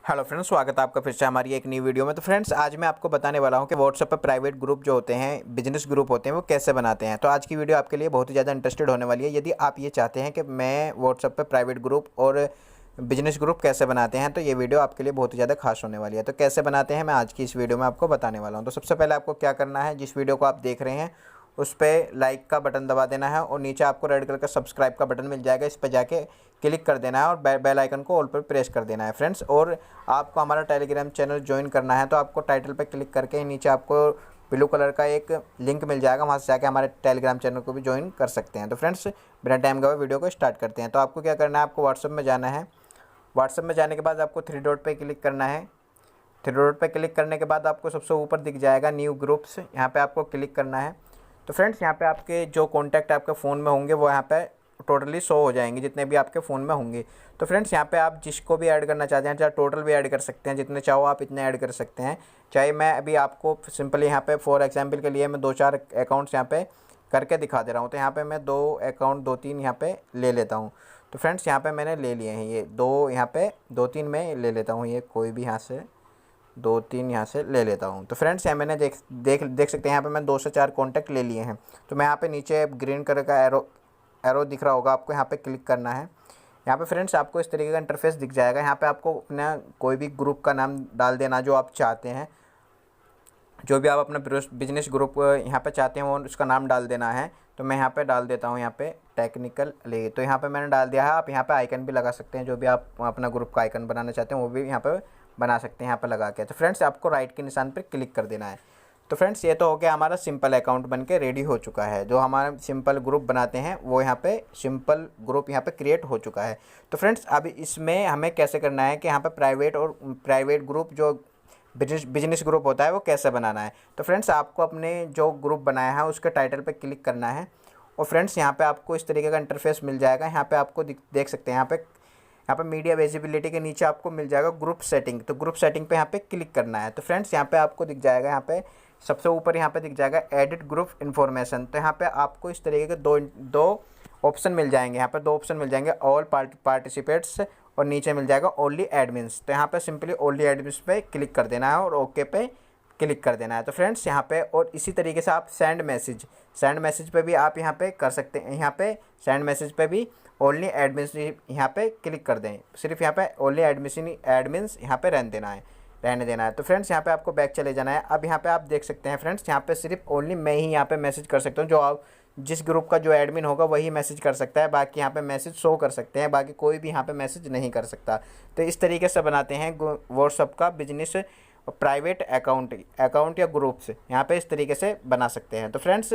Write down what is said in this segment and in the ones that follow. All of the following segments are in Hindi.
हेलो फ्रेंड्स, स्वागत है आपका फिर से हमारी एक नई वीडियो में। तो फ्रेंड्स, आज मैं आपको बताने वाला हूं कि व्हाट्सएप पर प्राइवेट ग्रुप जो होते हैं, बिजनेस ग्रुप होते हैं, वो कैसे बनाते हैं। तो आज की वीडियो आपके लिए बहुत ही ज़्यादा इंटरेस्टेड होने वाली है। यदि आप ये चाहते हैं कि मैं व्हाट्सएप पर प्राइवेट ग्रुप और बिजनेस ग्रुप कैसे बनाते हैं, तो ये वीडियो आपके लिए बहुत ही ज़्यादा खास होने वाली है। तो कैसे बनाते हैं, मैं आज की इस वीडियो में आपको बताने वाला हूँ। तो सबसे पहले आपको क्या करना है, जिस वीडियो को आप देख रहे हैं उस पर लाइक का बटन दबा देना है और नीचे आपको रेड कलर का सब्सक्राइब का बटन मिल जाएगा, इस पर जाके क्लिक कर देना है और बेल आइकन को ऑल पर प्रेस कर देना है फ्रेंड्स। और आपको हमारा टेलीग्राम चैनल ज्वाइन करना है, तो आपको टाइटल पर क्लिक करके नीचे आपको ब्लू कलर का एक लिंक मिल जाएगा, वहाँ से जाके हमारे टेलीग्राम चैनल को भी ज्वाइन कर सकते हैं। तो फ्रेंड्स, बिना टाइम गवाए वीडियो को स्टार्ट करते हैं। तो आपको क्या करना है, आपको व्हाट्सएप में जाना है। व्हाट्सएप में जाने के बाद आपको थ्री डॉट पे क्लिक करना है। थ्री डॉट पे क्लिक करने के बाद आपको सबसे ऊपर दिख जाएगा न्यू ग्रुप्स, यहाँ पे आपको क्लिक करना है। तो फ्रेंड्स, यहाँ पे आपके जो कॉन्टैक्ट आपके फ़ोन में होंगे वो यहाँ पे टोटली शो हो जाएंगे, जितने भी आपके फ़ोन में होंगे। तो फ्रेंड्स, यहाँ पे आप जिसको भी ऐड करना चाहते हैं, चाहे टोटल भी ऐड कर सकते हैं, जितने चाहो आप इतने ऐड कर सकते हैं। चाहे मैं अभी आपको सिंपली यहाँ पे फॉर एग्जांपल के लिए मैं 2-4 अकाउंट्स यहाँ पे करके दिखा दे रहा हूँ। तो यहाँ पे मैं 2-3 यहाँ पे ले लेता हूँ। तो फ्रेंड्स, यहाँ पे मैंने ले लिए हैं ये दो, यहाँ पे 2-3 में ले लेता हूँ, ये कोई भी यहाँ से 2-3 यहाँ से ले लेता हूँ। तो फ्रेंड्स, यहाँ मैंने देख सकते हैं, यहाँ पे मैं 2 से 4 कॉन्टैक्ट ले लिए हैं। तो मैं यहाँ पे नीचे ग्रीन कलर का एरो दिख रहा होगा, आपको यहाँ पे क्लिक करना है। यहाँ पे फ्रेंड्स, आपको इस तरीके का इंटरफेस दिख जाएगा। यहाँ पे आपको अपना कोई भी ग्रुप का नाम डाल देना जो आप चाहते हैं, जो भी आप अपना बिजनेस ग्रुप यहाँ पे चाहते हैं वो उसका नाम डाल देना है। तो मैं यहाँ पे डाल देता हूँ, यहाँ पे टेक्निकल ले। तो यहाँ पे मैंने डाल दिया है। आप यहाँ पे आइकन भी लगा सकते हैं, जो भी आप अपना ग्रुप का आइकन बनाना चाहते हैं वो भी यहाँ पे बना सकते हैं, यहाँ पे लगा के। तो फ्रेंड्स, आपको राइट के निशान पर क्लिक कर देना है। तो फ्रेंड्स, ये तो हो गया, हमारा सिंपल अकाउंट बन के रेडी हो चुका है। जो हमारा सिंपल ग्रुप बनाते हैं वो यहाँ पे सिंपल ग्रुप यहाँ पे क्रिएट हो चुका है। तो फ्रेंड्स, अब इसमें हमें कैसे करना है कि यहाँ पे प्राइवेट ग्रुप जो बिजनेस ग्रुप होता है वो कैसे बनाना है। तो फ्रेंड्स, आपको अपने जो ग्रुप बनाया है उसके टाइटल पे क्लिक करना है और फ्रेंड्स, यहाँ पे आपको इस तरीके का इंटरफेस मिल जाएगा। यहाँ पे आपको देख सकते हैं, यहाँ पे मीडिया विजिबिलिटी के नीचे आपको मिल जाएगा ग्रुप सेटिंग। तो ग्रुप सेटिंग पे यहाँ पे क्लिक करना है। तो फ्रेंड्स, यहाँ पे आपको दिख जाएगा, यहाँ पे सबसे ऊपर यहाँ पे दिख जाएगा एडिट ग्रुप इन्फॉर्मेशन। तो यहाँ पे आपको इस तरीके के दो ऑप्शन मिल जाएंगे। यहाँ पे 2 ऑप्शन मिल जाएंगे, ऑल पार्टिसिपेट्स और नीचे मिल जाएगा ओनली एडमिन्स। तो यहाँ पे सिंपली ओनली एडमिन्स पे क्लिक कर देना है और ओके पे क्लिक कर देना है। तो फ्रेंड्स, यहाँ पे और इसी तरीके से आप सेंड मैसेज पे भी आप यहाँ पे कर सकते हैं। यहाँ पे सेंड मैसेज पे भी ओनली एडमिन्स यहाँ पे क्लिक कर दें, सिर्फ यहाँ पे ओनली एडमिन्स यहाँ पे रहने देना है। तो फ्रेंड्स, यहाँ पे आपको बैक चले जाना है। अब यहाँ पे आप देख सकते हैं फ्रेंड्स, यहाँ पे सिर्फ ओनली मैं ही यहाँ पे मैसेज कर सकता हूँ। जो आप जिस ग्रुप का जो एडमिन होगा वही मैसेज कर सकता है, बाकी यहाँ पे मैसेज शो कर सकते हैं, बाकी कोई भी यहाँ पे मैसेज नहीं कर सकता। तो इस तरीके से बनाते हैं व्हाट्सएप का बिजनेस प्राइवेट अकाउंट या ग्रुप्स यहाँ पे इस तरीके से बना सकते हैं। तो फ्रेंड्स,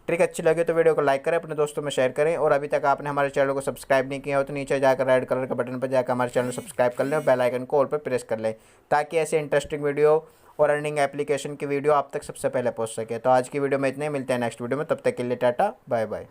ट्रिक अच्छी लगे तो वीडियो को लाइक करें, अपने दोस्तों में शेयर करें और अभी तक आपने हमारे चैनल को सब्सक्राइब नहीं किया हो तो नीचे जाकर रेड कलर का बटन पर जाकर हमारे चैनल सब्सक्राइब कर लें और बेल आइकन को ऑल पर प्रेस कर लें, ताकि ऐसे इंटरेस्टिंग वीडियो और अर्निंग एप्लीकेशन की वीडियो आप तक सबसे पहले पहुंच सके। तो आज की वीडियो में इतने, मिलते हैं नेक्स्ट वीडियो में, तब तक के लिए टाटा बाय बाय।